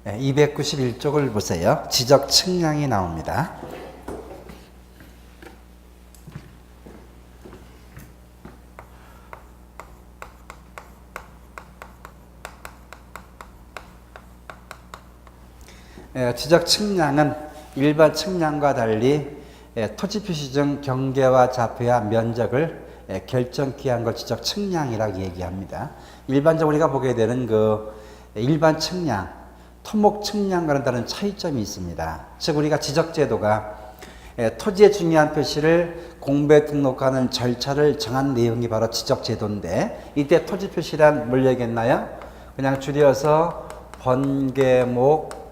291쪽을 보세요. 지적 측량이 나옵니다. 지적 측량은 일반 측량과 달리 토지 표시 중 경계와 좌표와 면적을 결정키한 걸 지적 측량이라고 얘기합니다. 일반적으로 우리가 보게 되는 그 일반 측량, 토목 측량과는 다른 차이점이 있습니다. 즉 우리가 지적 제도가 토지의 중요한 표시를 공부에 등록하는 절차를 정한 내용이 바로 지적 제도인데, 이때 토지 표시란 뭘 얘기했나요? 그냥 줄여서 번개목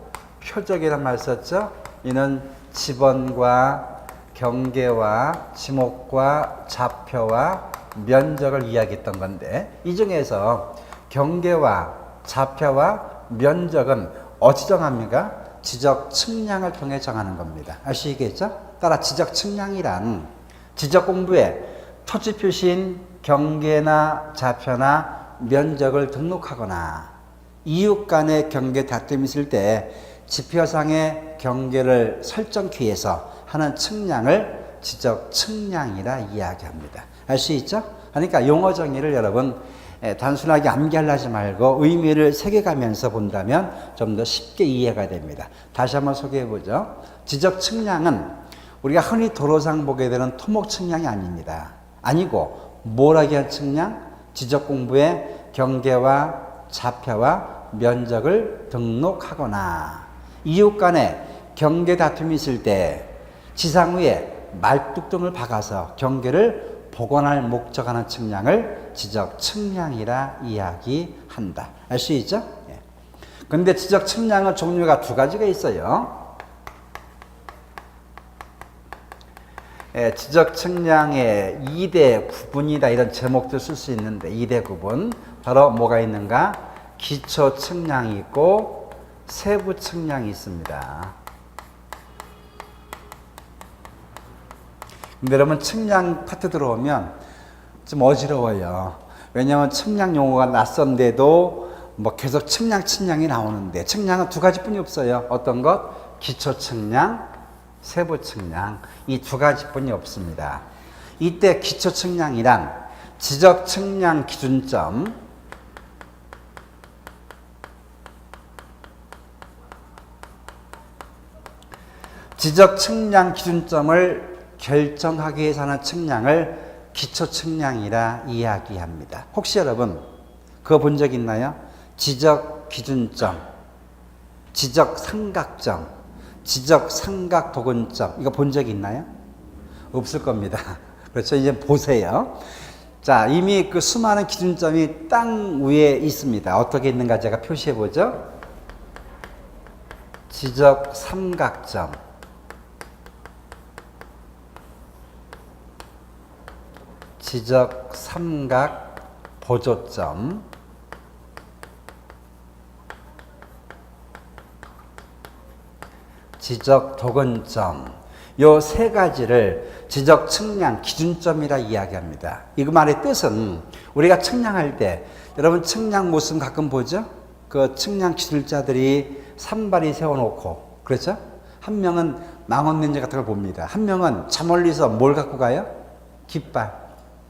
표적이란 말 썼죠. 이는 지번과 경계와 지목과 좌표와 면적을 이야기했던 건데, 이 중에서 경계와 좌표와 면적은 어찌 정합니까? 지적 측량을 통해 정하는 겁니다. 아시겠죠? 따라 지적 측량이란 지적 공부에 토지 표시인 경계나 좌표나 면적을 등록하거나 이웃 간의 경계 다툼이 있을 때 지표상의 경계를 설정키 위해서 하는 측량을 지적 측량이라 이야기합니다. 알 수 있죠? 그러니까 용어 정의를 여러분 단순하게 암기하려 하지 말고 의미를 새겨가면서 본다면 좀 더 쉽게 이해가 됩니다. 다시 한번 소개해 보죠. 지적 측량은 우리가 흔히 도로상 보게 되는 토목 측량이 아닙니다. 아니고 뭐라고 한 측량? 지적 공부에 경계와 좌표와 면적을 등록하거나 이웃 간에 경계 다툼이 있을 때 지상 위에 말뚝 등을 박아서 경계를 복원할 목적하는 측량을 지적 측량이라 이야기한다. 알 수 있죠? 그런데 지적 측량은 종류가 두 가지가 있어요. 지적 측량의 2대 구분이다 이런 제목도 쓸 수 있는데 2대 구분 바로 뭐가 있는가? 기초 측량이 있고 세부 측량이 있습니다. 근데 여러분 측량 파트 들어오면 좀 어지러워요. 왜냐하면 측량 용어가 낯선데도 뭐 계속 측량이 나오는데 측량은 두 가지뿐이 없어요. 어떤 것? 기초 측량, 세부 측량 이 두 가지뿐이 없습니다. 이때 기초 측량이란 지적 측량 기준점, 지적 측량 기준점을 결정하기 위해서 하는 측량을 기초 측량이라 이야기합니다. 혹시 여러분 그거 본 적 있나요? 지적 기준점, 지적 삼각점, 지적 삼각 도근점 이거 본 적 있나요? 없을 겁니다. 그렇죠? 이제 보세요. 자, 이미 그 수많은 기준점이 땅 위에 있습니다. 어떻게 있는가 제가 표시해 보죠. 지적 삼각점, 지적 삼각 보조점, 지적 도근점 요 세 가지를 지적 측량 기준점이라 이야기합니다. 이 말의 뜻은 우리가 측량할 때 여러분 측량 모습 가끔 보죠? 그 측량 기술자들이 산발이 세워놓고 그렇죠? 한 명은 망원렌즈 같은 걸 봅니다. 한 명은 저 멀리서 뭘 갖고 가요? 깃발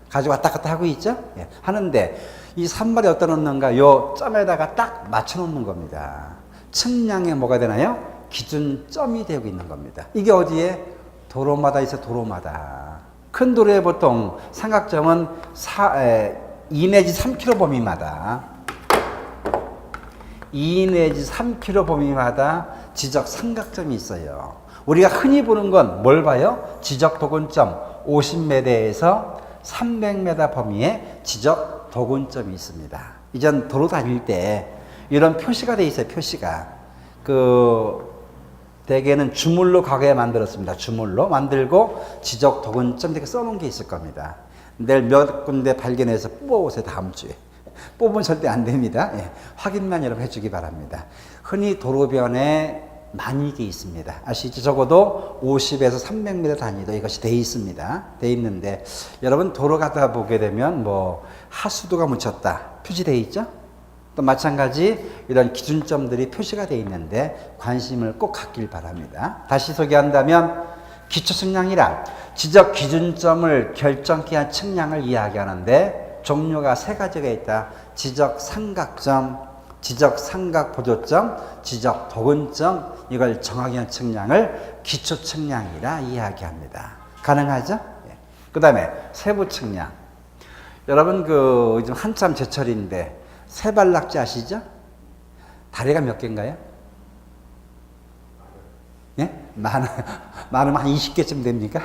가지고 왔다 갔다 하고 있죠? 예, 하는데 이 산발이 어디다 놓는가? 요 점에다가 딱 맞춰 놓는 겁니다. 측량에 뭐가 되나요? 기준점이 되고 있는 겁니다. 이게 어디에? 도로마다 있어. 도로마다. 큰 도로에 보통 삼각점은 2 내지 3km 범위마다 2 내지 3km 범위마다 지적 삼각점이 있어요. 우리가 흔히 보는 건 뭘 봐요? 지적 도근점 50m에서 300m 범위의 지적 도근점이 있습니다. 이전 도로 다닐 때 이런 표시가 돼 있어요. 표시가 대개는 주물로 가게 만들었습니다. 주물로 만들고 지적 도근점 이렇게 써놓은 게 있을 겁니다. 내일 몇 군데 발견해서 뽑아오세요. 다음 주에. 뽑으면 절대 안 됩니다. 예, 확인만 여러분 해주기 바랍니다. 흔히 도로변에 많이 게 있습니다. 아시죠? 적어도 50에서 300m 단위로 이것이 돼 있습니다. 돼 있는데 여러분 도로 가다 보게 되면 뭐 하수도가 묻혔다 표시되어 있죠? 또 마찬가지 이런 기준점들이 표시가 되어 있는데 관심을 꼭 갖길 바랍니다. 다시 소개한다면 기초측량이란 지적 기준점을 결정케 한 측량을 이야기하는데 종류가 세 가지가 있다. 지적 삼각점, 지적 삼각보조점, 지적 도근점, 이걸 정하게 한 측량을 기초측량이라 이야기합니다. 가능하죠? 예. 그 다음에 세부측량. 여러분 요즘 한참 제철인데 세발낙지 아시죠? 다리가 몇 개인가요? 예? 많으면 한 20개쯤 됩니까?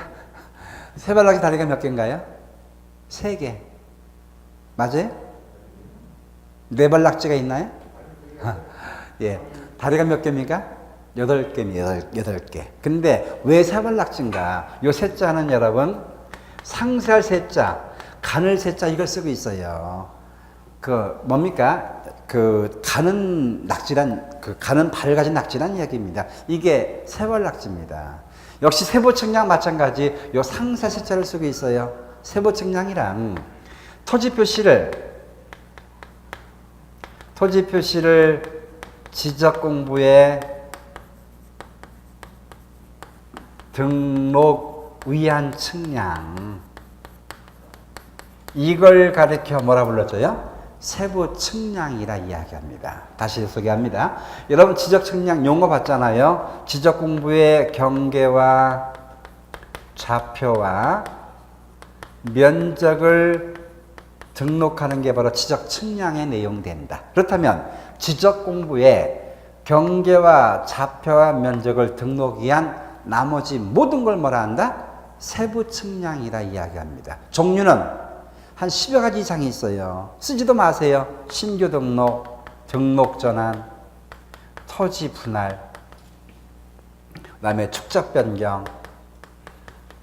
세발낙지 다리가 몇 개인가요? 3개. 맞아요? 네발낙지가 있나요? 예. 다리가 몇 개입니까? 8개입니다. 8개. 근데 왜 세발낙지인가? 요 세자는 여러분, 상세할 세자, 가늘 세자 이걸 쓰고 있어요. 뭡니까? 가는 낙지란, 가는 발을 가진 낙지란 이야기입니다. 이게 세발낙지입니다. 역시 세부측량 마찬가지 요 상세 세자를 쓰고 있어요. 세부측량이란 토지 표시를 지적 공부에 등록 위한 측량, 이걸 가리켜 뭐라 불렀어요? 세부 측량이라 이야기합니다. 다시 소개합니다. 여러분 지적 측량 용어 봤잖아요. 지적 공부의 경계와 좌표와 면적을 등록하는 게 바로 지적 측량에 내용된다. 그렇다면 지적 공부에 경계와 좌표와 면적을 등록 위한 나머지 모든 걸 뭐라 한다? 세부 측량이라 이야기합니다. 종류는 한 10여 가지 이상이 있어요. 쓰지도 마세요. 신규 등록, 등록 전환, 토지 분할, 그 다음에 축적 변경,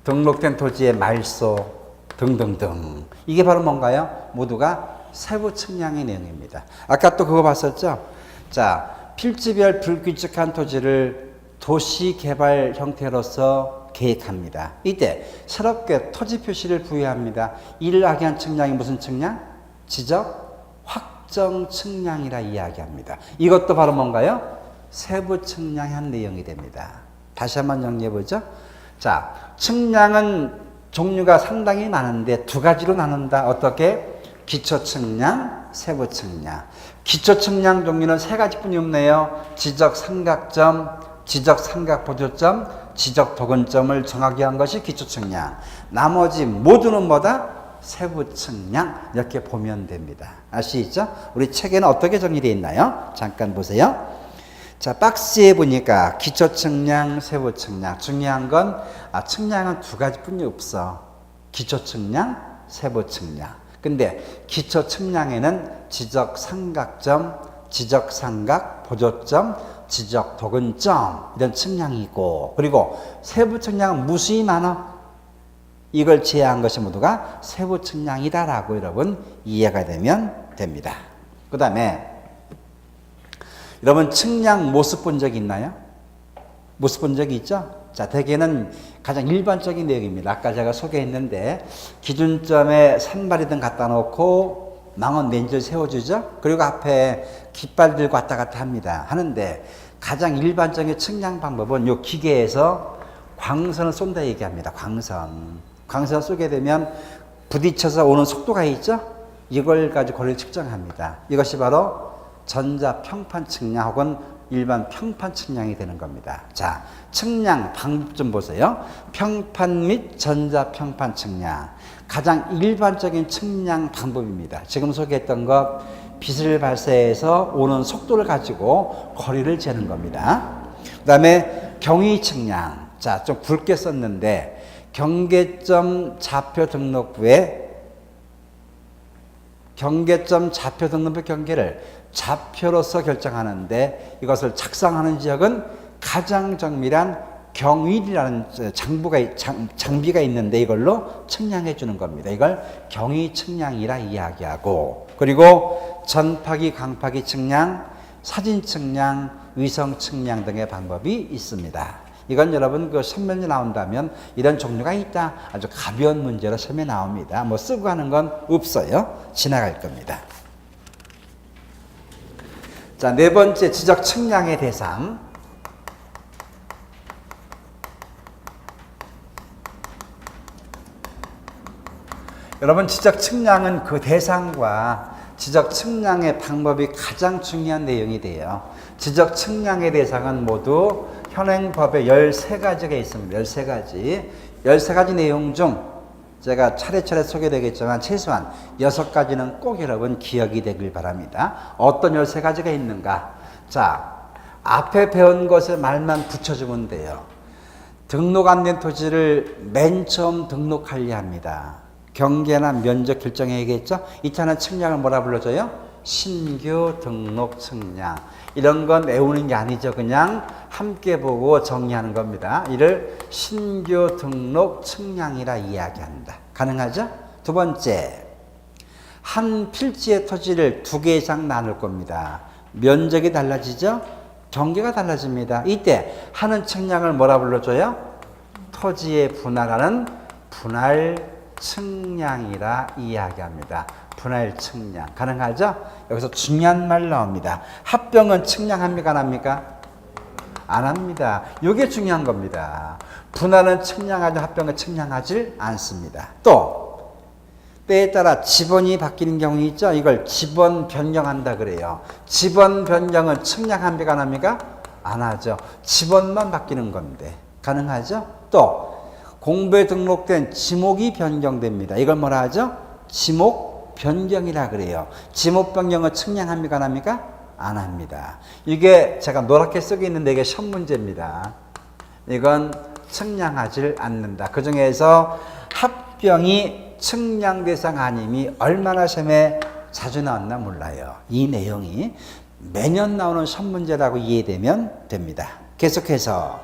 등록된 토지의 말소 등등등. 이게 바로 뭔가요? 모두가 세부 측량의 내용입니다. 아까 또 그거 봤었죠? 자, 필지별 불규칙한 토지를 도시개발 형태로서 계획합니다. 이때 새롭게 토지 표시를 부여합니다. 이를 하게 한 측량이 무슨 측량? 지적 확정 측량이라 이야기합니다. 이것도 바로 뭔가요? 세부 측량의 한 내용이 됩니다. 다시 한번 정리해보죠. 자, 측량은 종류가 상당히 많은데 두 가지로 나눈다. 어떻게? 기초 측량, 세부 측량. 기초 측량 종류는 세 가지뿐이 없네요. 지적 삼각점, 지적 삼각보조점, 지적 도근점을 정하게 한 것이 기초 측량. 나머지 모두는 뭐다? 세부 측량. 이렇게 보면 됩니다. 아시죠? 우리 책에는 어떻게 정리되어 있나요? 잠깐 보세요. 자, 박스에 보니까 기초 측량, 세부 측량. 중요한 건 측량은 두 가지뿐이 없어. 기초 측량, 세부 측량. 근데 기초 측량에는 지적 삼각점, 지적 삼각 보조점, 지적 도근점 이런 측량이 있고, 그리고 세부 측량은 무수히 많아. 이걸 제외한 것이 모두가 세부 측량이다라고 여러분 이해가 되면 됩니다. 그 다음에 여러분 측량 모습 본 적이 있나요? 모습 본 적이 있죠? 자, 대개는 가장 일반적인 내용입니다. 아까 제가 소개했는데 기준점에 산발이등 갖다 놓고 망원 렌즈를 세워주죠. 그리고 앞에 깃발 들고 왔다 갔다 합니다. 하는데 가장 일반적인 측량 방법은 이 기계에서 광선을 쏜다 얘기합니다. 광선 쏘게 되면 부딪혀서 오는 속도가 있죠. 이걸 가지고 거리를 측정합니다. 이것이 바로 전자평판 측량 혹은 일반 평판 측량이 되는 겁니다. 자, 측량 방법 좀 보세요. 평판 및 전자평판 측량. 가장 일반적인 측량 방법입니다. 지금 소개했던 것, 빛을 발사해서 오는 속도를 가지고 거리를 재는 겁니다. 그 다음에 경위 측량. 자, 좀 굵게 썼는데 경계점 좌표 등록부에 경계점 좌표 등록부 경계를 좌표로서 결정하는데 이것을 작성하는 지역은 가장 정밀한 경위라는 장비가 있는데 이걸로 측량해 주는 겁니다. 이걸 경위 측량이라 이야기하고, 그리고 전파기, 광파기 측량, 사진 측량, 위성 측량 등의 방법이 있습니다. 이건 여러분 시험에 나온다면 이런 종류가 있다. 아주 가벼운 문제로 시험에 나옵니다. 뭐 쓰고 가는 건 없어요. 지나갈 겁니다. 자, 네 번째 지적 측량의 대상. 여러분, 지적 측량은 그 대상과 지적 측량의 방법이 가장 중요한 내용이 돼요. 지적 측량의 대상은 모두 현행법에 13가지가 있습니다. 13가지. 13가지 내용 중 제가 차례차례 소개되겠지만 최소한 6가지는 꼭 여러분 기억이 되길 바랍니다. 어떤 13가지가 있는가? 자, 앞에 배운 것에 말만 붙여주면 돼요. 등록 안 된 토지를 맨 처음 등록하려 합니다. 경계나 면적 결정해야겠죠? 이차는 측량을 뭐라 불러줘요? 신규 등록 측량. 이런 건 외우는 게 아니죠. 그냥 함께 보고 정리하는 겁니다. 이를 신규 등록 측량이라 이야기한다. 가능하죠? 두 번째, 한 필지의 토지를 2개 이상 나눌 겁니다. 면적이 달라지죠? 경계가 달라집니다. 이때 하는 측량을 뭐라 불러줘요? 토지의 분할하는 분할 측량이라 이야기합니다. 분할 측량. 가능하죠? 여기서 중요한 말 나옵니다. 합병은 측량합니까? 안 합니까? 안 합니다. 이게 중요한 겁니다. 분할은 측량하지 합병은 측량하지 않습니다. 또 때에 따라 지번이 바뀌는 경우 있죠? 이걸 지번 변경한다 그래요. 지번 변경은 측량합니까? 안 합니까? 안 하죠. 지번만 바뀌는 건데. 가능하죠? 또 공부에 등록된 지목이 변경됩니다. 이걸 뭐라 하죠? 지목 변경이라 그래요. 지목 변경은 측량합니까? 안 합니까? 안 합니다. 이게 제가 노랗게 쓰고 있는데 이게 시험 문제입니다. 이건 측량하지 않는다. 그 중에서 합병이 측량 대상 아님이 얼마나 시험에 자주 나왔나 몰라요. 이 내용이 매년 나오는 시험 문제라고 이해되면 됩니다. 계속해서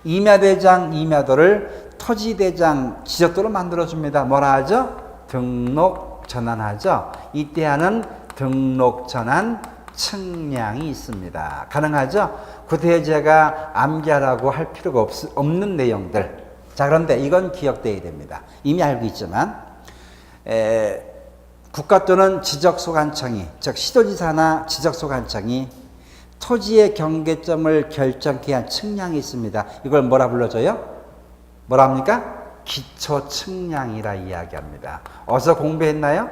임야대장, 임야도를 토지대장, 지적도로 만들어줍니다. 뭐라 하죠? 등록 전환하죠. 이때 하는 등록 전환 측량이 있습니다. 가능하죠? 구태여 제가 암기하라고 할 필요가 없는 내용들. 자, 그런데 이건 기억돼야 됩니다. 이미 알고 있지만 국가 또는 지적소관청이, 즉 시도지사나 지적소관청이 토지의 경계점을 결정케 한 측량이 있습니다. 이걸 뭐라 불러줘요? 뭐라 합니까? 기초 측량이라 이야기합니다. 어디서 공부했나요?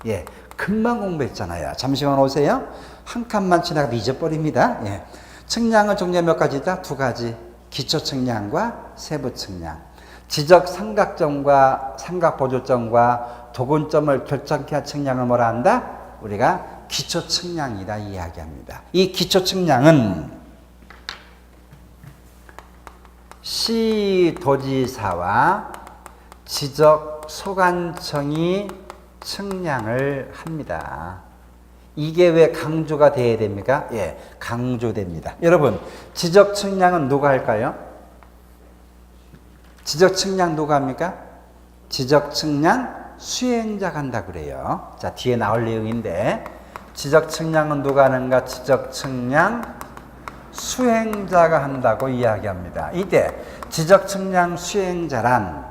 예, 금방 공부했잖아요. 잠시만 오세요. 한 칸만 지나가도 잊어버립니다. 예. 측량은 종류가 몇 가지다? 2가지. 기초 측량과 세부 측량. 지적 삼각점과 삼각보조점과 도근점을 결정케 한 측량을 뭐라 한다? 우리가 기초 측량이라 이야기합니다. 이 기초 측량은 시도지사와 지적소관청이 측량을 합니다. 이게 왜 강조가 돼야 됩니까? 예, 강조됩니다. 여러분, 지적 측량은 누가 할까요? 지적 측량 누가 합니까? 지적 측량 수행자가 한다 그래요. 자, 뒤에 나올 내용인데 지적 측량은 누가 하는가? 지적 측량 수행자가 한다고 이야기합니다. 이때 지적 측량 수행자란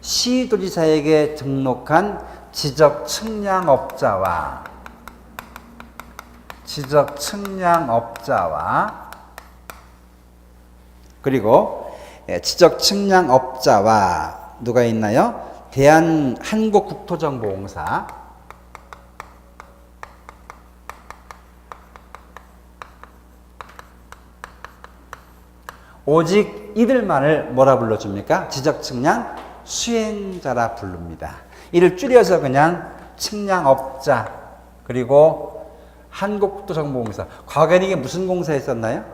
시도지사에게 등록한 지적 측량업자와 그리고 지적 측량업자와 누가 있나요? 대한한국국토정보공사, 오직 이들만을 뭐라 불러줍니까? 지적 측량 수행자라 부릅니다. 이를 줄여서 그냥 측량업자, 그리고 한국국토정보공사. 과거에는 이게 무슨 공사였었나요?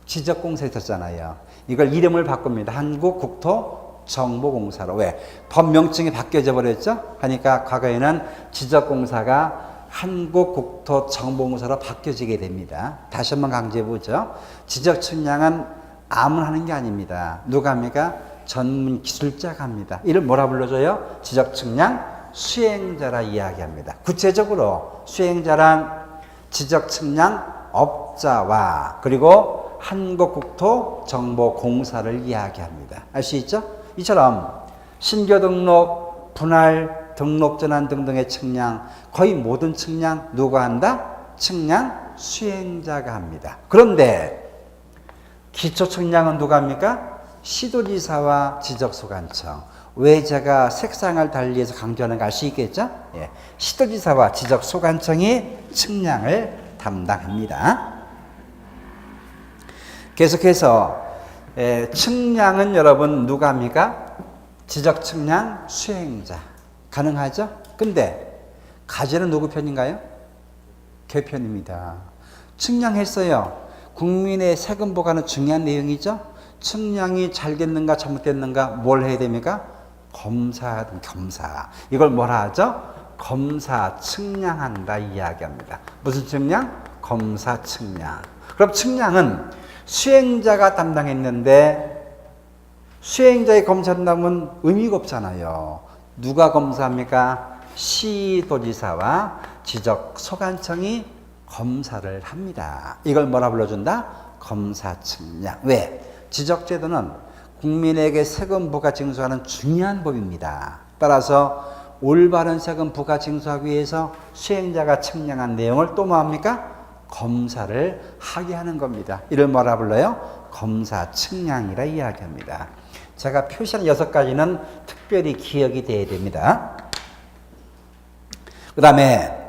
지적공사 했었잖아요. 이걸 이름을 바꿉니다. 한국국토정보공사로. 왜? 법명칭이 바뀌어져 버렸죠? 하니까 과거에는 지적공사가 한국국토정보공사로 바뀌어지게 됩니다. 다시 한번 강조해보죠. 지적 측량은 아무나 하는 게 아닙니다. 누가 합니까? 전문 기술자가 합니다. 이를 뭐라 불러줘요? 지적 측량 수행자라 이야기합니다. 구체적으로 수행자란 지적 측량 업자와 그리고 한국국토정보공사를 이야기합니다. 알 수 있죠? 이처럼 신규 등록, 분할, 등록 전환 등등의 측량, 거의 모든 측량 누가 한다? 측량, 수행자가 합니다. 그런데 기초 측량은 누가 합니까? 시도지사와 지적소관청. 왜 제가 색상을 달리해서 강조하는가 알 수 있겠죠? 예. 시도지사와 지적소관청이 측량을 담당합니다. 계속해서 측량은 여러분 누가 합니까? 지적측량, 수행자. 가능하죠? 근데 가제는 누구 편인가요? 개 편입니다. 측량했어요. 국민의 세금 보관은 중요한 내용이죠. 측량이 잘 됐는가 잘못됐는가 뭘 해야 됩니까? 검사. 이걸 뭐라 하죠? 검사, 측량한다 이야기합니다. 무슨 측량? 검사, 측량. 그럼 측량은 수행자가 담당했는데 수행자의 검사한다면 의미가 없잖아요. 누가 검사합니까? 시도지사와 지적소관청이 검사를 합니다. 이걸 뭐라 불러준다? 검사 측량. 왜? 지적제도는 국민에게 세금 부과 징수하는 중요한 법입니다. 따라서 올바른 세금 부과 징수하기 위해서 수행자가 측량한 내용을 또 뭐합니까? 검사를 하게 하는 겁니다. 이를 뭐라 불러요? 검사 측량이라 이야기합니다. 제가 표시한 6가지는 특별히 기억이 돼야 됩니다. 그 다음에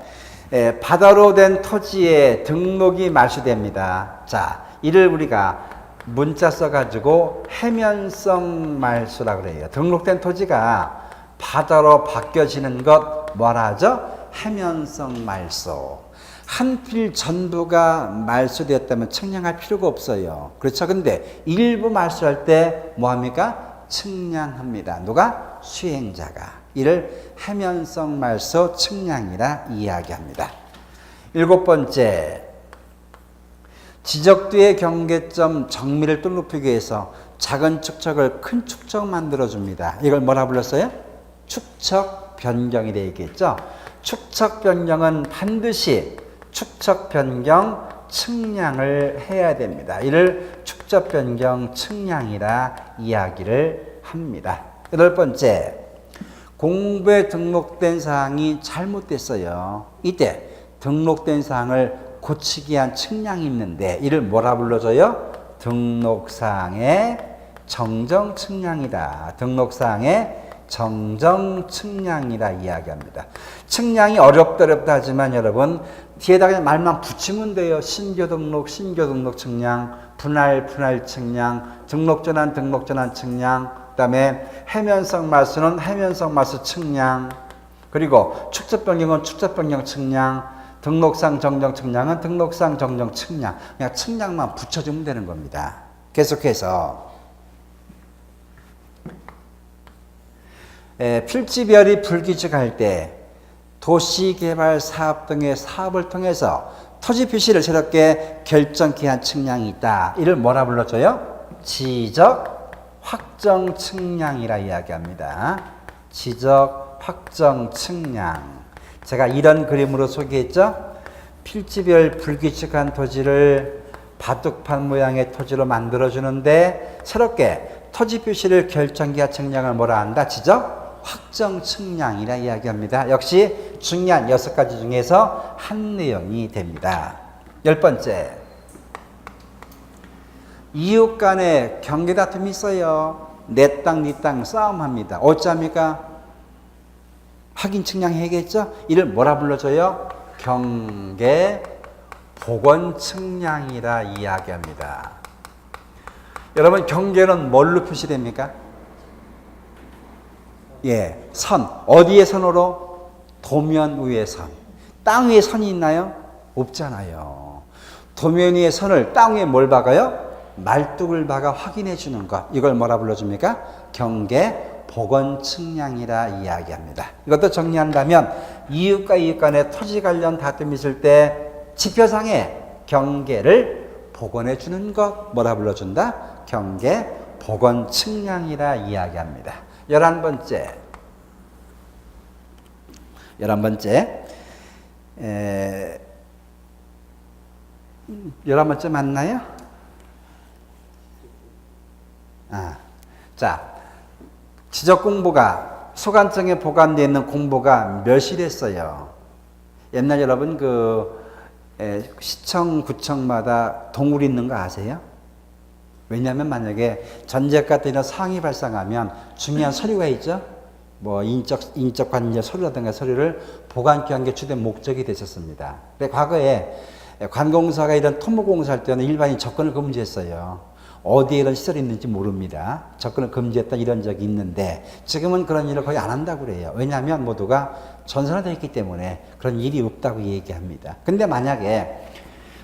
바다로 된 토지에 등록이 말소됩니다. 자, 이를 우리가 문자 써가지고 해면성 말소라고 그래요. 등록된 토지가 바다로 바뀌어지는 것 뭐라 하죠? 해면성 말소. 한 필 전부가 말소되었다면 측량할 필요가 없어요. 그렇죠? 근데 일부 말소할 때 뭐합니까? 측량합니다. 누가? 수행자가. 이를 해면성 말소 측량이라 이야기합니다. 7번째, 지적뒤의 경계점 정밀을 또 높이기 위해서 작은 축척을 큰 축척 만들어줍니다. 이걸 뭐라 불렀어요? 축척 변경이 되겠죠. 축척 변경은 반드시 축척 변경 측량을 해야 됩니다. 이를 축척 변경 측량이라 이야기를 합니다. 8번째, 공부에 등록된 사항이 잘못됐어요. 이때 등록된 사항을 고치기 위한 측량이 있는데 이를 뭐라 불러줘요? 등록사항의 정정 측량이다. 등록사항의 정정 측량이라 이야기합니다. 측량이 어렵다 하지만 여러분 뒤에다 그냥 말만 붙이면 돼요. 신규 등록 측량, 분할 측량, 등록 전환 측량, 그 다음에 해면성 말소는 해면성 말소 측량, 그리고 축적 변경은 축적 변경 측량, 등록상 정정 측량은 등록상 정정 측량. 그냥 측량만 붙여주면 되는 겁니다. 계속해서 필지별이 불규칙할 때 도시개발 사업 등의 사업을 통해서 토지 표시를 새롭게 결정케 한 측량이 있다. 이를 뭐라 불러줘요? 지적 확정 측량이라 이야기합니다. 지적 확정 측량. 제가 이런 그림으로 소개했죠. 필지별 불규칙한 토지를 바둑판 모양의 토지로 만들어주는데 새롭게 토지 표시를 결정케 한 측량을 뭐라 한다? 지적 확정 측량이라 이야기합니다. 역시 중요한 6가지 중에서 한 내용이 됩니다. 10번째, 이웃 간에 경계 다툼이 있어요. 내 땅, 네 땅 싸움합니다. 어찌합니까? 확인 측량해야겠죠? 이를 뭐라 불러줘요? 경계 복원 측량이라 이야기합니다. 여러분, 경계는 뭘로 표시됩니까? 예, 선. 어디의 선으로? 도면 위의 선. 땅 위에 선이 있나요? 없잖아요. 도면 위의 선을 땅 위에 뭘 박아요? 말뚝을 박아 확인해 주는 것. 이걸 뭐라 불러줍니까? 경계 복원 측량이라 이야기합니다. 이것도 정리한다면 이웃과 이웃 간에 토지 관련 다툼이 있을 때 지표상의 경계를 복원해 주는 것 뭐라 불러준다? 경계 복원 측량이라 이야기합니다. 11번째, 11번째 맞나요? 자, 지적 공보가 소관청에 보관되어 있는 공보가 멸실했어요. 옛날 여러분 시청, 구청마다 동굴이 있는 거 아세요? 왜냐하면 만약에 전쟁 같은 이런 상황이 발생하면 중요한 서류가 있죠. 뭐 인적 관계 서류라든가 서류를 보관하는 게 주된 목적이 됐었습니다. 근데 과거에 관공서가 이런 토목공사할 때는 일반인 접근을 금지했어요. 어디에 이런 시설이 있는지 모릅니다. 접근을 금지했던 이런 적이 있는데 지금은 그런 일을 거의 안 한다고 그래요. 왜냐하면 모두가 전선화되어 있기 때문에 그런 일이 없다고 얘기합니다. 근데 만약에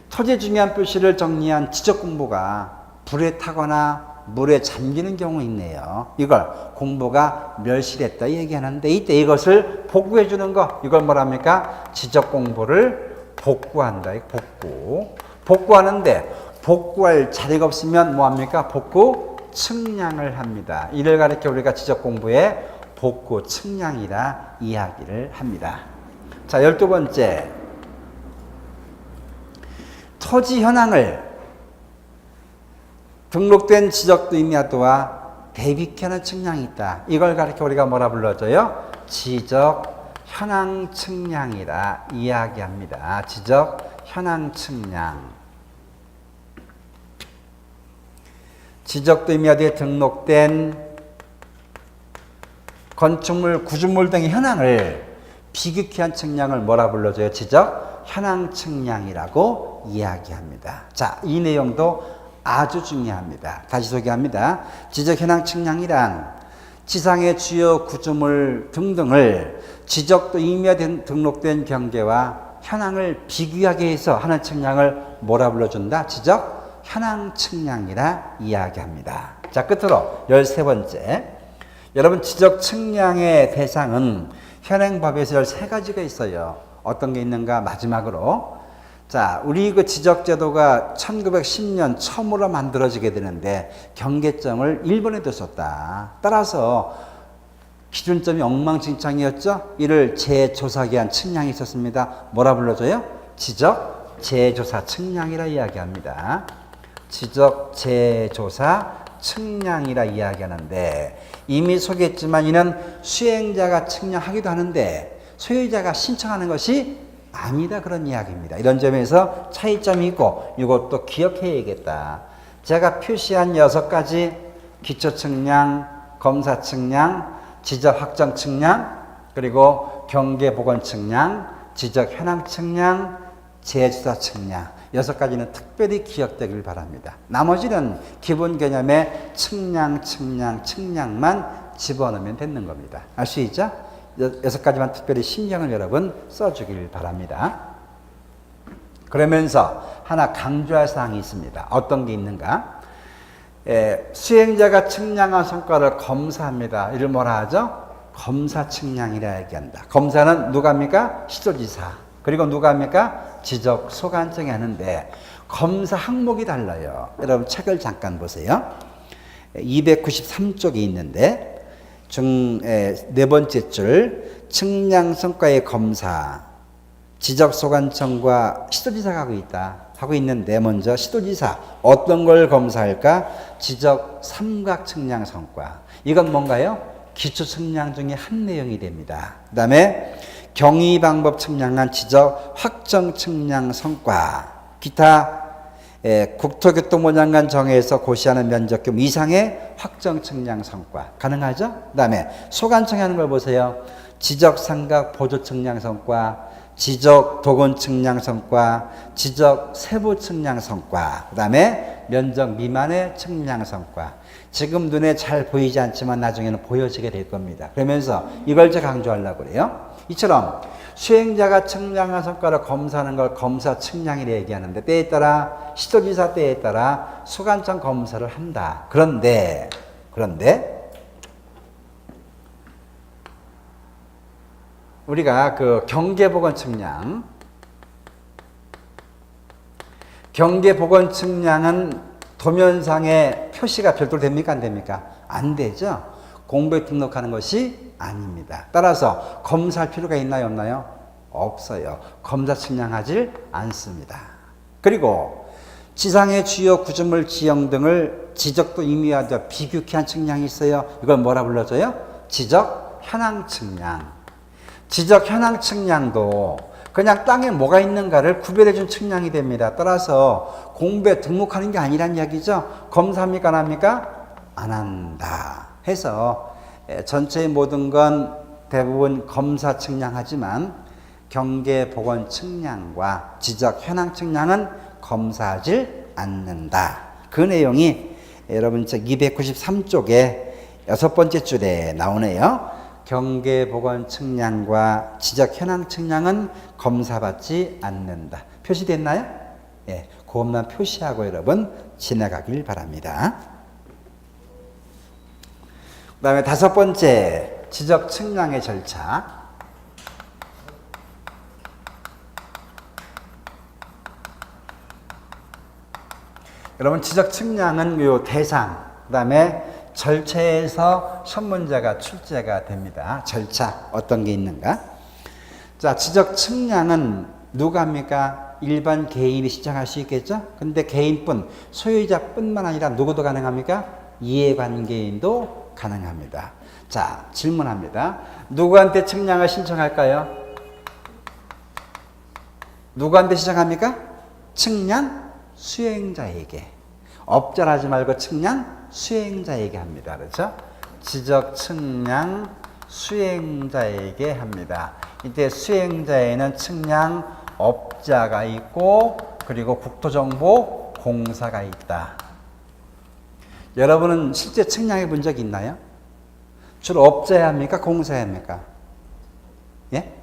토지의 중요한 표시를 정리한 지적공보가 불에 타거나 물에 잠기는 경우 있네요. 이걸 공보가 멸실했다 얘기하는데 이때 이것을 복구해 주는 거 이걸 뭐랍니까? 지적공보를 복구한다. 복구하는데 복구할 자리가 없으면 뭐합니까? 복구 측량을 합니다. 이를 가리켜 우리가 지적공부의 복구 측량이라 이야기를 합니다. 자, 12번째. 토지 현황을 등록된 지적도 임야도와 대비케 하는 측량이 있다. 이걸 가리켜 우리가 뭐라 불러줘요? 지적 현황 측량이라 이야기합니다. 지적 현황 측량. 지적도 임야도에 등록된 건축물, 구조물 등의 현황을 비교케 한 측량을 뭐라 불러줘요? 지적 현황 측량이라고 이야기합니다. 자, 이 내용도 아주 중요합니다. 다시 소개합니다. 지적 현황 측량이란 지상의 주요 구조물 등등을 지적도 임야에 등록된 경계와 현황을 비교하게 해서 하는 측량을 뭐라 불러준다? 지적 현황 측량이라 이야기합니다. 자, 끝으로 13번째. 여러분, 지적 측량의 대상은 현행법에서 13가지가 있어요. 어떤 게 있는가? 마지막으로. 자, 우리 그 지적제도가 1910년 처음으로 만들어지게 되는데 경계점을 1번에 뒀었다. 따라서 기준점이 엉망진창이었죠? 이를 재조사기한 측량이 있었습니다. 뭐라 불러줘요? 지적 재조사 측량이라 이야기합니다. 지적 재조사 측량이라 이야기하는데 이미 소개했지만 이는 수행자가 측량하기도 하는데 소유자가 신청하는 것이 아니다 그런 이야기입니다. 이런 점에서 차이점이 있고 이것도 기억해야겠다. 제가 표시한 6가지 기초 측량, 검사 측량, 지적 확정 측량, 그리고 경계 보건 측량, 지적 현황 측량, 재조사 측량 6가지는 특별히 기억되길 바랍니다. 나머지는 기본 개념의 측량만 집어넣으면 되는 겁니다. 알 수 있죠? 6가지만 특별히 신경을 여러분 써주길 바랍니다. 그러면서 하나 강조할 사항이 있습니다. 어떤 게 있는가? 수행자가 측량한 성과를 검사합니다. 이를 뭐라 하죠? 검사 측량이라 얘기한다. 검사는 누가 합니까? 시도지사. 그리고 누가 합니까? 지적 소관청이 하는데 검사 항목이 달라요. 여러분 책을 잠깐 보세요. 293쪽이 있는데 네 번째 줄 측량 성과의 검사 지적 소관청과 시도지사가 하고 있는데 먼저 시도지사 어떤 걸 검사할까? 지적 삼각 측량 성과. 이건 뭔가요? 기초 측량 중에 한 내용이 됩니다. 그 다음에 경위 방법 측량한 지적 확정 측량 성과, 기타 국토교통부 장관 정해서 고시하는 면적 규모 이상의 확정 측량 성과 가능하죠? 그 다음에 소관청이 하는 걸 보세요. 지적 삼각 보조 측량 성과, 지적 도건 측량 성과, 지적 세부 측량 성과, 그 다음에 면적 미만의 측량 성과. 지금 눈에 잘 보이지 않지만 나중에는 보여지게 될 겁니다. 그러면서 이걸 제가 강조하려고 그래요. 이처럼 수행자가 측량한 성과를 검사하는 걸 검사 측량이라 얘기하는데 때에 따라 시도지사 때에 따라 소관청 검사를 한다. 그런데 우리가 그 경계보건 측량은 도면상에 표시가 별도로 됩니까? 안 됩니까? 안 되죠. 공부에 등록하는 것이 아닙니다. 따라서 검사할 필요가 있나요? 없나요? 없어요. 검사 측량하지 않습니다. 그리고 지상의 주요 구조물 지형 등을 지적도 임의하여 비교케 한 측량이 있어요. 이걸 뭐라 불러줘요? 지적 현황 측량. 지적 현황 측량도 그냥 땅에 뭐가 있는가를 구별해 준 측량이 됩니다. 따라서 공부에 등록하는 게 아니란 이야기죠. 검사합니까 안 합니까? 안 한다 해서 전체의 모든 건 대부분 검사 측량하지만 경계 보건 측량과 지적 현황 측량은 검사하지 않는다. 그 내용이 여러분 책 293쪽에 6번째 줄에 나오네요. 경계 보건 측량과 지적 현황 측량은 검사받지 않는다. 표시됐나요? 예, 그것만 표시하고 여러분 지나가길 바랍니다. 그 다음에 5번째 지적 측량의 절차. 여러분 지적 측량은 요 대상, 그 다음에 절차에서 시험문제가 출제가 됩니다. 절차 어떤 게 있는가? 자, 지적 측량은 누가 합니까? 일반 개인이 시작할 수 있겠죠? 근데 개인뿐, 소유자뿐만 아니라 누구도 가능합니까? 이해관계인도 가능합니다. 자, 질문합니다. 누구한테 측량을 신청할까요? 누구한테 시작합니까? 측량 수행자에게. 업자라지 말고 측량 수행자에게 합니다. 그렇죠? 지적 측량 수행자에게 합니다. 이때 수행자에는 측량 업자가 있고 그리고 국토정보공사가 있다. 여러분은 실제 측량해 본 적 있나요? 주로 업자야 합니까? 공사야 합니까? 예?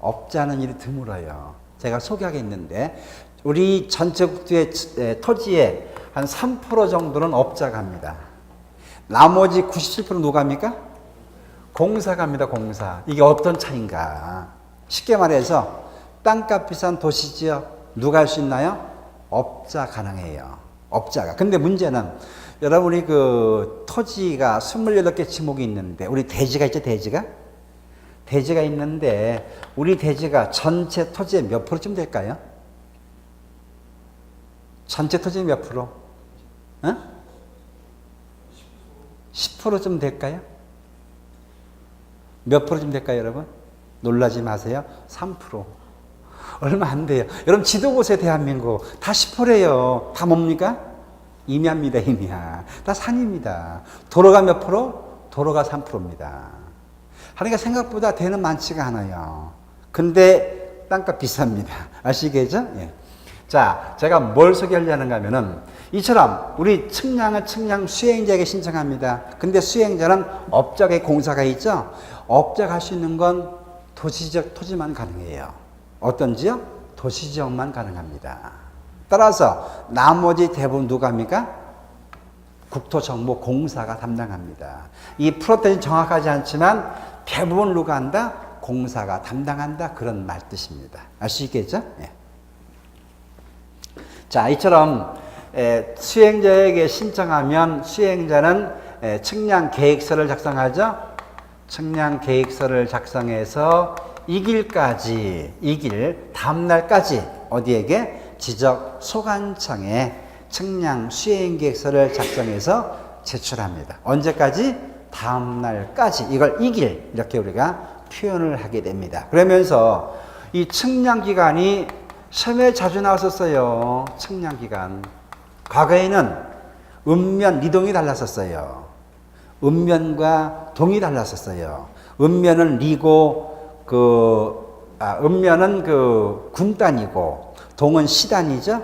업자는 일이 드물어요. 제가 소개하겠는데 우리 전체 국토의 토지의 한 3% 정도는 업자가 합니다. 나머지 97% 누가 합니까? 공사가 합니다. 공사. 이게 어떤 차이인가? 쉽게 말해서 땅값 비싼 도시지역 누가 할 수 있나요? 업자 가능해요. 업자가. 근데 문제는 여러분이 그 토지가 28개 지목이 있는데 우리 대지가 있죠, 대지가? 대지가 있는데 우리 대지가 전체 토지의 몇 프로쯤 될까요? 전체 토지 몇 프로? 어? 10%쯤 될까요? 몇 프로쯤 될까요, 여러분? 놀라지 마세요. 3%. 얼마 안 돼요. 여러분 지도 보세요, 대한민국. 다 10%예요. 다 뭡니까? 임야입니다, 임야. 다 산입니다. 도로가 몇 프로? 도로가 3%입니다. 그러니까 생각보다 대는 많지가 않아요. 근데 땅값 비쌉니다. 아시겠죠? 예. 자, 제가 뭘 소개하려는가 하면은 이처럼 우리 측량은 측량 수행자에게 신청합니다. 근데 수행자는 업자의 공사가 있죠? 업자가 할 수 있는 건 도시지역 토지만 가능해요. 어떤 지역? 도시지역만 가능합니다. 따라서 나머지 대부분 누가 합니까? 국토정보공사가 담당합니다. 이 프로테인 정확하지 않지만 대부분 누가 한다? 공사가 담당한다. 그런 말 뜻입니다. 알 수 있겠죠? 예. 자, 이처럼 수행자에게 신청하면 수행자는 측량 계획서를 작성하죠. 측량 계획서를 작성해서 이 길 다음날까지 어디에게? 지적 소관청에 측량 수행 계획서를 작성해서 제출합니다. 언제까지? 다음날까지. 이걸 이 길 이렇게 우리가 표현을 하게 됩니다. 그러면서 이 측량 기간이 시험에 자주 나왔었어요. 측량 기간. 과거에는 음면, 리동이 달랐었어요. 음면과 동이 달랐었어요. 음면은 리고, 음면은 군단이고, 동은 시단이죠.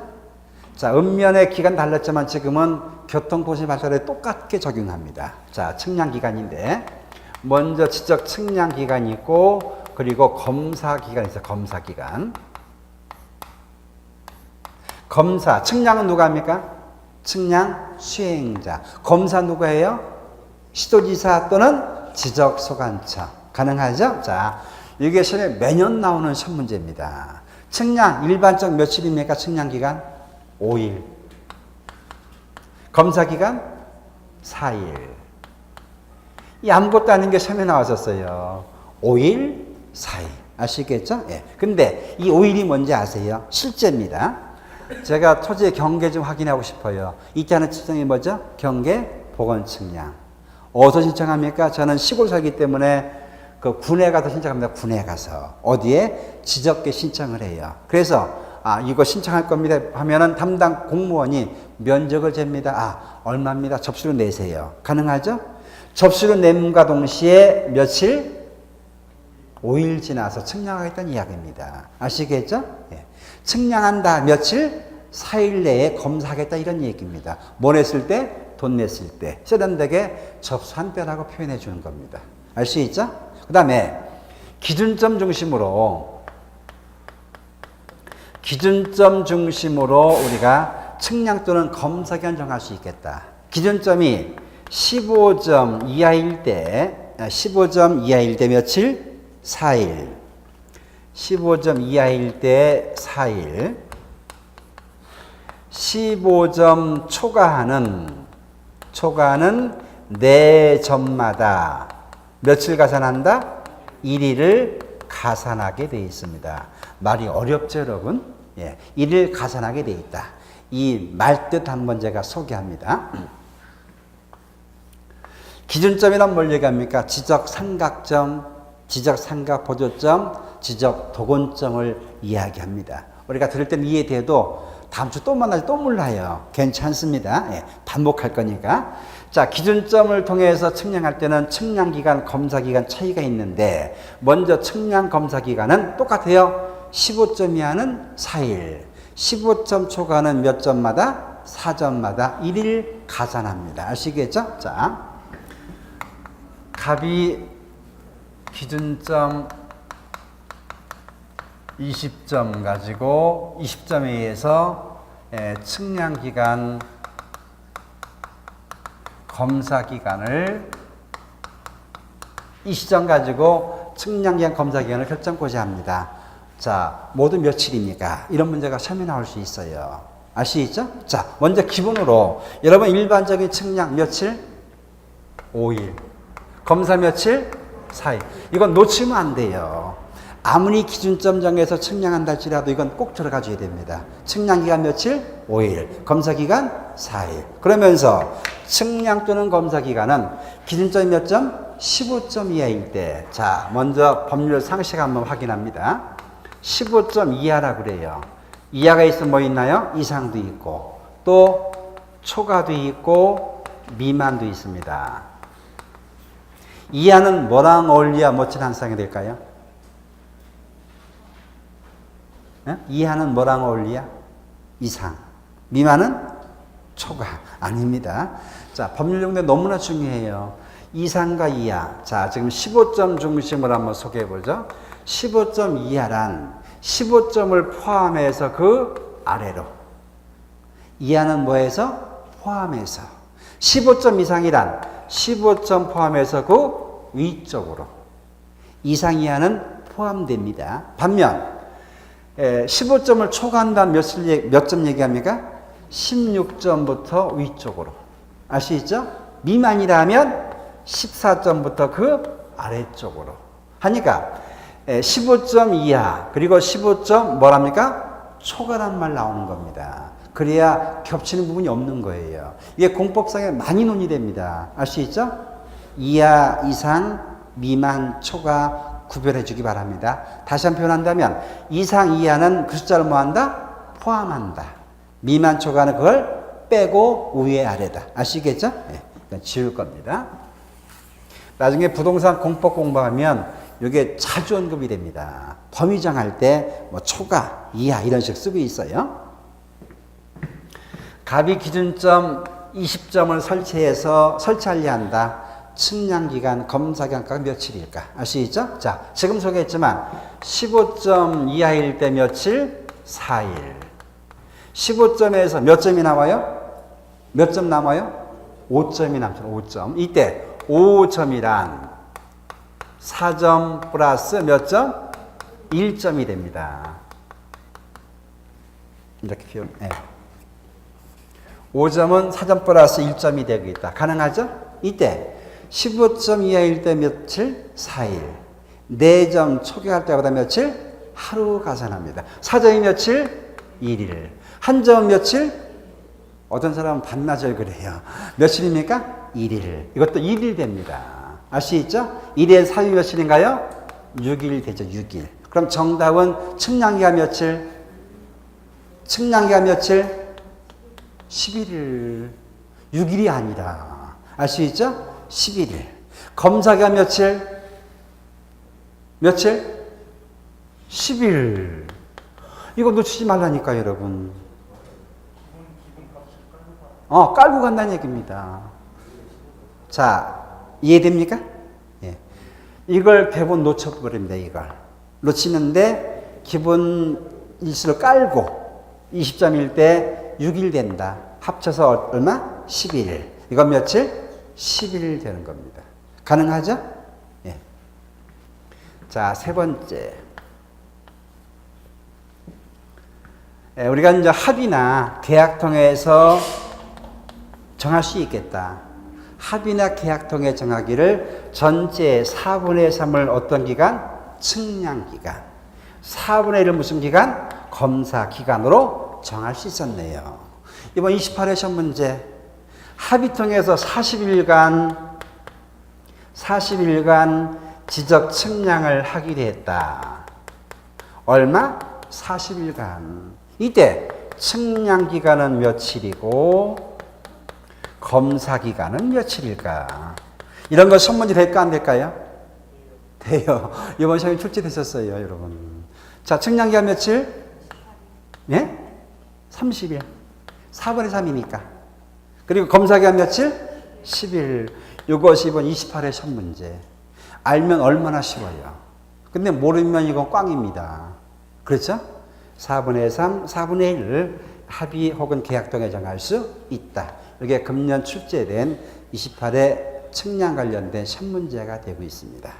자, 음면의 기간 달랐지만 지금은 교통도시 발달에 똑같게 적용합니다. 자, 측량 기간인데, 먼저 지적 측량 기간이 있고, 그리고 검사 기간이 있어요. 검사 기간. 검사, 측량은 누가 합니까? 측량 수행자. 검사 누가 해요? 시도지사 또는 지적소관청. 가능하죠? 자, 이게 시험에 매년 나오는 시험 문제입니다. 측량, 일반적 며칠입니까? 측량 기간? 5일. 검사 기간? 4일. 이 아무것도 아닌 게 시험에 나왔었어요. 5일, 4일. 아시겠죠? 예. 근데 이 5일이 뭔지 아세요? 실제입니다. 제가 토지의 경계 좀 확인하고 싶어요. 이때 하는 측정이 뭐죠? 경계 보건 측량. 어디서 신청합니까? 저는 시골 살기 때문에 그 군에 가서 신청합니다. 군에 가서. 어디에? 지적계 신청을 해요. 그래서 이거 신청할 겁니다 하면은 담당 공무원이 면적을 잽니다. 얼마입니다. 접수료 내세요. 가능하죠? 접수료 냄과 동시에 며칠? 5일 지나서 측량하겠다는 이야기입니다. 아시겠죠? 예. 측량한다. 며칠? 4일 내에 검사하겠다 이런 얘기입니다. 뭐 냈을 때? 돈 냈을 때. 세련되게 접수한 때라고 표현해 주는 겁니다. 알 수 있죠? 그 다음에 기준점 중심으로 우리가 측량 또는 검사 기간 정할 수 있겠다. 기준점이 15점 이하일 때 며칠? 4일. 15점 이하일 때 4일. 15점 초과하는 4점마다 며칠 가산한다? 1일을 가산하게 되어 있습니다. 말이 어렵죠, 여러분? 예, 1일 가산하게 되어 있다. 이 말뜻 한번 제가 소개합니다. 기준점이란 뭘 얘기합니까? 지적 삼각점, 지적 삼각 보조점, 지적 도건점을 이야기합니다. 우리가 들을 때는 이해돼도 다음 주 또 만나지 또 몰라요. 괜찮습니다. 예, 반복할 거니까. 자, 기준점을 통해서 측량할 때는 측량기간, 검사기간 차이가 있는데 먼저 측량 검사기간은 똑같아요. 15점 이하는 4일, 15점 초과는 몇 점마다? 4점마다 1일 가산합니다. 아시겠죠? 자, 갑이 기준점 20점 가지고 20점에 의해서 측량기간, 검사기간을 20점 가지고 측량기간, 검사기간을 결정코자 합니다. 자, 모두 며칠입니까? 이런 문제가 시험에 나올 수 있어요. 아시겠죠? 자, 먼저 기본으로 여러분 일반적인 측량 며칠? 5일. 검사 며칠? 4일. 이건 놓치면 안 돼요. 아무리 기준점 정해서 측량한다 할지라도 이건 꼭 들어가 줘야 됩니다. 측량기간 며칠? 5일. 검사기간? 4일. 그러면서 측량 또는 검사기간은 기준점이 몇 점? 15점 이하일 때. 자, 먼저 법률 상식 한번 확인합니다. 15점 이하라고 그래요. 이하가 있으면 뭐 있나요? 이상도 있고, 또 초과도 있고, 미만도 있습니다. 이하는 뭐랑 어울려야 멋진 한쌍이 될까요? 이하는 뭐랑 어울려야? 이상. 미만은 초과. 아닙니다. 자, 법률 용도 너무나 중요해요. 이상과 이하. 자, 지금 15점 중심으로 한번 소개해 보죠. 15점 이하란 15점을 포함해서 그 아래로. 이하는 뭐해서? 포함해서. 15점 이상이란 15점 포함해서 그 위쪽으로. 이상 이하는 포함됩니다. 반면 15점을 초과한다면 몇 점 얘기합니까? 16점부터 위쪽으로. 아시죠? 미만이라면 14점부터 그 아래쪽으로. 하니까 15점 이하 그리고 15점 뭐랍니까? 초과란 말 나오는 겁니다. 그래야 겹치는 부분이 없는 거예요. 이게 공법상에 많이 논의됩니다. 알 수 있죠? 이하, 이상, 미만, 초과 구별해 주기 바랍니다. 다시 한번 표현한다면 이상, 이하는 그 숫자를 뭐한다? 포함한다. 미만, 초과는 그걸 빼고 위에 아래다. 아시겠죠? 네, 그러니까 지울 겁니다. 나중에 부동산 공법 공부하면 이게 자주 언급이 됩니다. 범위 정할 때 뭐 초과, 이하 이런 식 쓰고 있어요. 갑이 기준점 20점을 설치하려 한다. 측량기간, 검사기간가 며칠일까? 아시죠? 자, 지금 소개했지만 15점 이하일 때 며칠? 4일. 15점에서 몇 점이 나와요? 몇 점 남아요? 5점이 남죠. 5점. 이때 5점이란 4점 플러스 몇 점? 1점이 됩니다. 이렇게 표현. 네. 5점은 4점 플러스 1점이 되고 있다. 가능하죠? 이때 15점 이하일 때 며칠? 4일. 4점 초과할 때보다 며칠? 하루 가산합니다. 4점이 며칠? 1일. 한 점은 며칠? 어떤 사람은 반나절 그래요. 며칠입니까? 1일. 이것도 1일 됩니다. 알 수 있죠? 1의 3이 며칠인가요? 6일 되죠. 6일. 그럼 정답은 측량기가 며칠? 측량기가 며칠? 11일. 6일이 아니라. 알 수 있죠? 11일. 검사기가 며칠? 며칠? 10일. 이거 놓치지 말라니까, 여러분. 깔고 간다는 얘기입니다. 자, 이해됩니까? 예. 이걸 대본 놓쳐버립니다, 이걸. 놓치는데, 기본 일수를 깔고, 20점일 때 6일 된다. 합쳐서 얼마? 11일. 이건 며칠? 11일 되는 겁니다. 가능하죠? 예. 자, 세 번째. 예, 우리가 이제 합의나 계약 통해서 정할 수 있겠다. 합의나 계약 통해 정하기를 전체 4분의 3을 어떤 기간? 측량 기간. 4분의 1은 무슨 기간? 검사 기간으로 정할 수 있었네요. 이번 28회 시험 문제. 합의 통해서 40일간 지적 측량을 하기로 했다. 얼마? 40일간. 이때 측량 기간은 며칠이고 검사 기간은 며칠일까? 이런 거 시험 문제 될까 안 될까요? 돼요. 이번 시험에 출제됐었어요, 여러분. 자, 측량 기간 며칠? 예? 30일. 4분의 3이니까. 그리고 검사 기간 며칠? 10일. 이것이 이번 28회 시험 문제. 알면 얼마나 쉬워요. 근데 모르면 이건 꽝입니다. 그렇죠? 4분의 3, 4분의 1을 합의 혹은 계약 통해 정할 수 있다. 이게 금년 출제된 28회 측량 관련된 시험 문제가 되고 있습니다.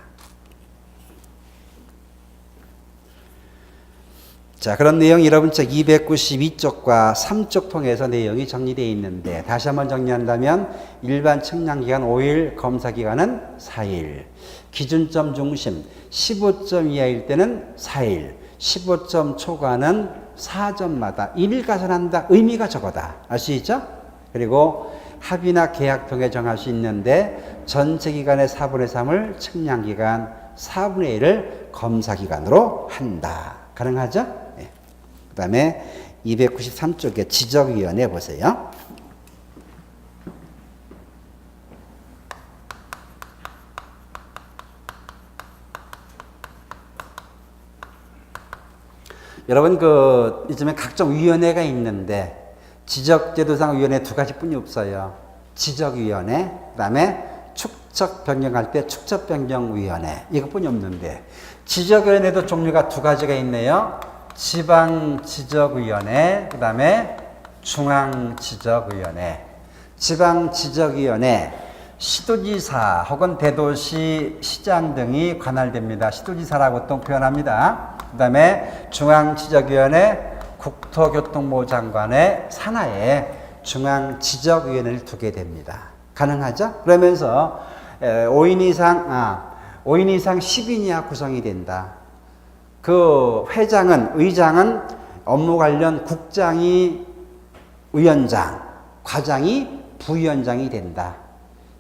자, 그런 내용이 여러분 책 292쪽과 3쪽 통해서 내용이 정리되어 있는데 다시 한번 정리한다면 일반 측량 기간 5일, 검사 기간은 4일. 기준점 중심 15점 이하일 때는 4일. 15점 초과는 4점마다 1일 가산한다. 의미가 저거다. 알 수 있죠? 그리고 합의나 계약 통해 정할 수 있는데 전체 기간의 4분의 3을 측량 기간, 4분의 1을 검사 기간으로 한다. 가능하죠? 네. 그 다음에 293쪽에 지적위원회 보세요. 여러분, 요즘에 각종 위원회가 있는데, 지적제도상위원회 두 가지뿐이 없어요. 지적위원회, 그 다음에 축적 변경할 때 축적변경위원회. 이것뿐이 없는데, 지적위원회도 종류가 두 가지가 있네요. 지방지적위원회, 그 다음에 중앙지적위원회. 지방지적위원회, 시도지사 혹은 대도시 시장 등이 관할됩니다. 시도지사라고 또 표현합니다. 그 다음에 중앙지적위원회, 국토교통부 장관의 산하에 중앙지적위원회를 두게 됩니다. 가능하죠? 그러면서 5인 이상 10인 이하 구성이 된다. 그 의장은 업무 관련 국장이 위원장, 과장이 부위원장이 된다.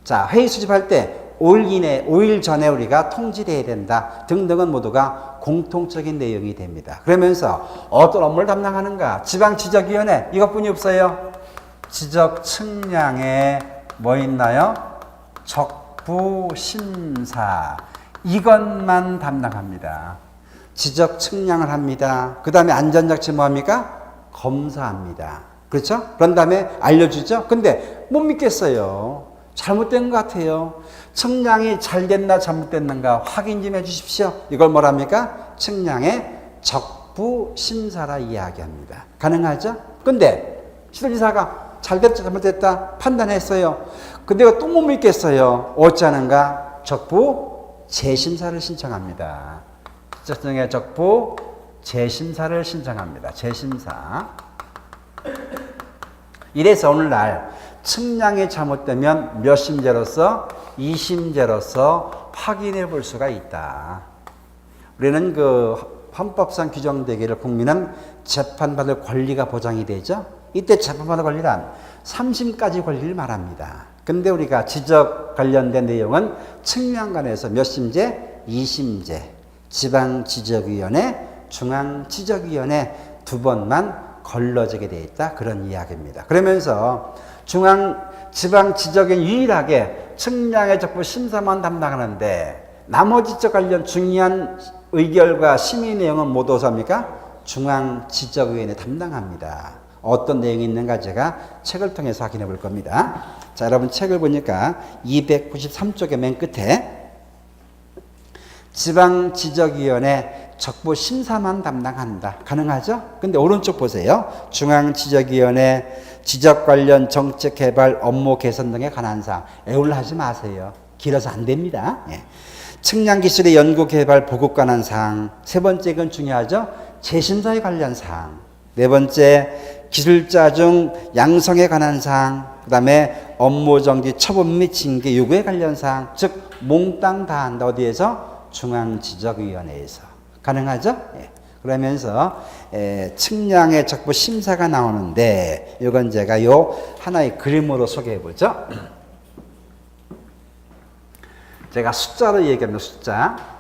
자, 회의 수집할 때 5일 전에 우리가 통지를 해야 된다. 등등은 모두가 공통적인 내용이 됩니다. 그러면서 어떤 업무를 담당하는가? 지방지적위원회 이것뿐이 없어요. 지적 측량에 뭐 있나요? 적부심사 이것만 담당합니다. 지적 측량을 합니다. 그 다음에 안전장치 뭐합니까? 검사합니다. 그렇죠? 그런 다음에 알려주죠? 근데 못 믿겠어요. 잘못된 것 같아요. 측량이 잘 됐나 잘못됐는가 확인 좀 해주십시오. 이걸 뭐랍니까? 측량의 적부심사라 이야기합니다. 가능하죠? 근데 시도지사가 잘 됐다 잘못됐다 판단했어요. 근데 이거 또 못 믿겠어요. 어쩌는가? 적부 재심사를 신청합니다. 지적청의 적부 재심사를 신청합니다. 재심사. 이래서 오늘날 측량이 잘못되면 몇 심제로서? 2심제로서 확인해 볼 수가 있다. 우리는 헌법상 규정되기를 국민은 재판받을 권리가 보장이 되죠. 이때 재판받을 권리란 3심까지 권리를 말합니다. 근데 우리가 지적 관련된 내용은 측량관에서 몇 심제? 2심제. 지방지적위원회, 중앙지적위원회 두 번만 걸러지게 돼 있다. 그런 이야기입니다. 그러면서 지방지적인 유일하게 측량의 적부 심사만 담당하는데 나머지 적 관련 중요한 의결과 심의 내용은 모두 어디서입니까? 중앙지적위원회 담당합니다. 어떤 내용이 있는가 제가 책을 통해서 확인해 볼 겁니다. 자, 여러분 책을 보니까 293쪽의 맨 끝에 지방지적위원회 적부 심사만 담당한다. 가능하죠? 근데 오른쪽 보세요. 중앙지적위원회 지적 관련 정책 개발 업무 개선 등에 관한 사항. 애울라 하지 마세요. 길어서 안 됩니다. 예. 측량 기술의 연구 개발 보급 관한 사항. 세 번째 건 중요하죠? 재심사에 관련 사항. 네 번째 기술자 중 양성에 관한 사항. 그 다음에 업무 정지 처분 및 징계 요구에 관련 사항. 즉 몽땅 다 한다. 어디에서? 중앙지적위원회에서. 가능하죠? 예. 그러면서 측량의 적부 심사가 나오는데 이건 제가 요 하나의 그림으로 소개해 보죠. 제가 숫자로 얘기합니다. 숫자.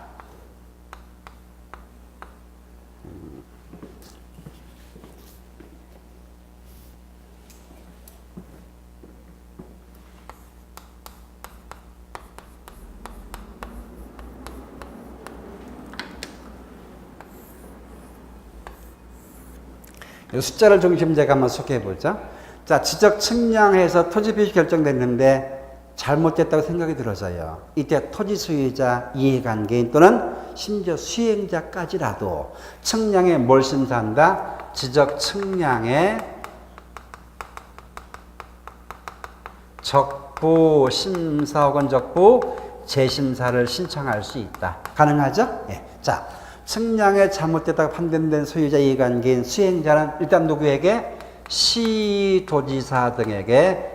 숫자를 중심 제가 한번 소개해 보죠. 자, 지적 측량해서 토지 표시 결정됐는데 잘못됐다고 생각이 들어져요. 이때 토지 소유자, 이해관계인 또는 심지어 수행자까지라도 측량에 뭘 심사한다? 지적 측량에 적부 심사 혹은 적부 재심사를 신청할 수 있다. 가능하죠? 예. 자, 측량에 잘못됐다고 판단된 소유자 이해관계인 수행자는 일단 누구에게? 시도지사 등에게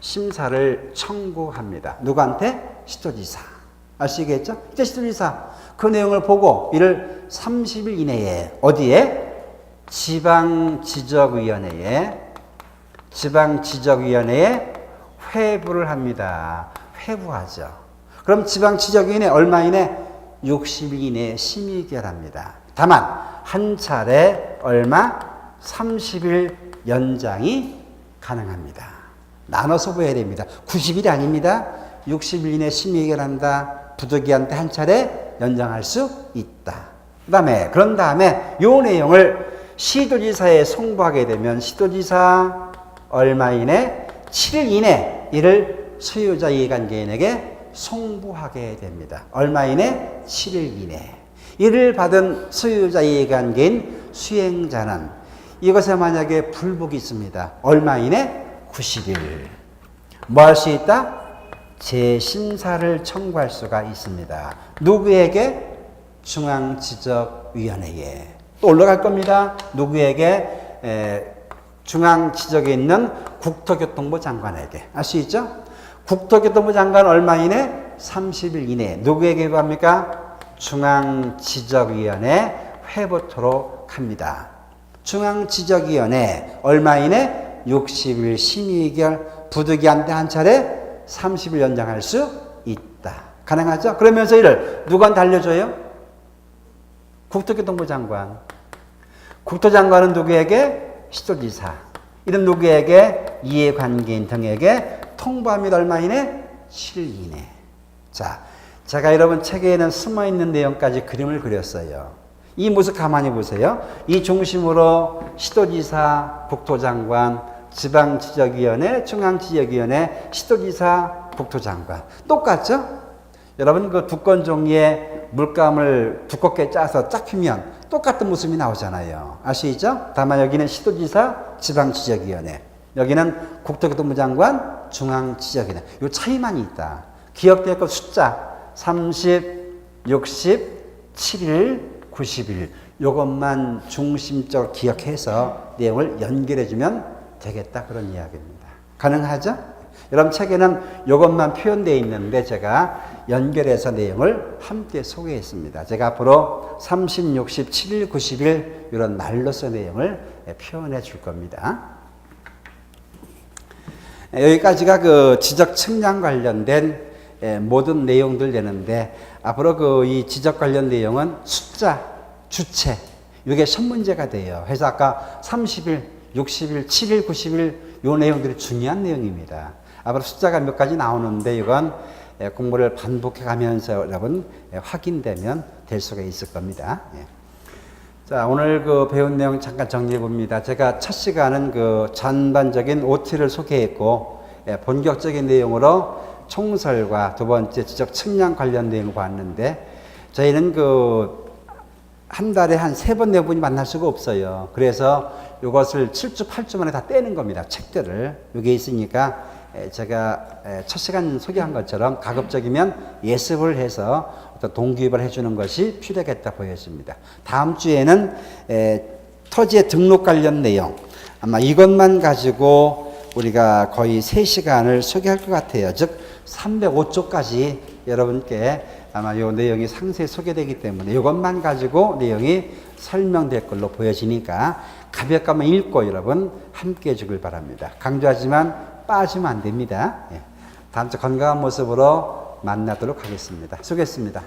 심사를 청구합니다. 누구한테? 시도지사. 아시겠죠? 이제 시도지사 그 내용을 보고 이를 30일 이내에 어디에? 지방지적위원회에 회부를 합니다. 회부하죠. 그럼 지방지적위원회 얼마 이내? 60일 이내에 심의결합니다. 다만 한 차례 얼마? 30일 연장이 가능합니다. 나눠서 보여야 됩니다. 90일이 아닙니다. 60일 이내에 심의결한다. 부득이한테 한 차례 연장할 수 있다. 그런 다음에 요 내용을 시도지사에 송부하게 되면 시도지사 얼마 이내? 7일 이내 이를 소유자 이해관계인에게 송부하게 됩니다. 얼마 이내? 7일 이내. 이를 받은 소유자 이해관계인 수행자는 이것에 만약에 불복이 있습니다. 얼마 이내? 90일. 뭐 할 수 있다? 재심사를 청구할 수가 있습니다. 누구에게? 중앙지적위원회에. 또 올라갈 겁니다. 누구에게? 중앙지적에 있는 국토교통부 장관에게. 알 수 있죠? 국토교통부 장관 얼마 이내? 30일 이내. 누구에게 회부합니까? 중앙지적위원회 회부토록 합니다. 중앙지적위원회 얼마 이내? 60일 심의결. 부득이한테 한 차례 30일 연장할 수 있다. 가능하죠? 그러면서 이를 누구한테 알려줘요? 국토교통부 장관. 국토장관은 누구에게? 시도지사. 이런 누구에게? 이해관계인 등에게 통보합니다. 얼마 이내? 7일 이내. 자, 제가 여러분 책에는 숨어있는 내용까지 그림을 그렸어요. 이 모습 가만히 보세요. 이 중심으로 시도지사, 국토장관, 지방지적위원회, 중앙지적위원회, 시도지사, 국토장관. 똑같죠? 여러분 그 두 건 종이에 물감을 두껍게 짜서 쫙 피면 똑같은 모습이 나오잖아요. 아시죠? 다만 여기는 시도지사, 지방지적위원회. 여기는 국토교통부 장관, 중앙지적위원회. 이 차이만 있다. 기억될 것 숫자 30, 60, 7일, 90일. 이것만 중심적으로 기억해서 내용을 연결해주면 되겠다. 그런 이야기입니다. 가능하죠? 여러분 책에는 이것만 표현되어 있는데 제가 연결해서 내용을 함께 소개했습니다. 제가 앞으로 30, 60, 7일, 90일 이런 날로서 내용을 표현해 줄 겁니다. 여기까지가 그 지적 측량 관련된 모든 내용들 되는데, 앞으로 그 이 지적 관련 내용은 숫자, 주체, 이게 선문제가 돼요. 그래서 아까 30일, 60일, 7일, 90일 요 내용들이 중요한 내용입니다. 앞으로 숫자가 몇 가지 나오는데 이건 공부를 반복해 가면서 여러분 확인되면 될 수가 있을 겁니다. 자, 오늘 그 배운 내용 잠깐 정리해 봅니다. 제가 첫 시간은 그 전반적인 OT를 소개했고, 본격적인 내용으로 총설과 두 번째 지적 측량 관련 내용을 봤는데, 저희는 그 한 달에 한 3번, 4번이 만날 수가 없어요. 그래서 이것을 7주, 8주 만에 다 떼는 겁니다. 책들을. 이게 있으니까 제가 첫 시간 소개한 것처럼 가급적이면 예습을 해서 어떤 동기부여를 해주는 것이 필요하겠다 보여집니다. 다음 주에는 토지의 등록 관련 내용, 아마 이것만 가지고 우리가 거의 3시간을 소개할 것 같아요. 즉 305쪽까지 여러분께 아마 이 내용이 상세히 소개되기 때문에 이것만 가지고 내용이 설명될 걸로 보여지니까 가볍게 한번 읽고 여러분 함께 해주길 바랍니다. 강조하지만 빠지면 안 됩니다. 다음 주 건강한 모습으로 만나도록 하겠습니다. 수고했습니다.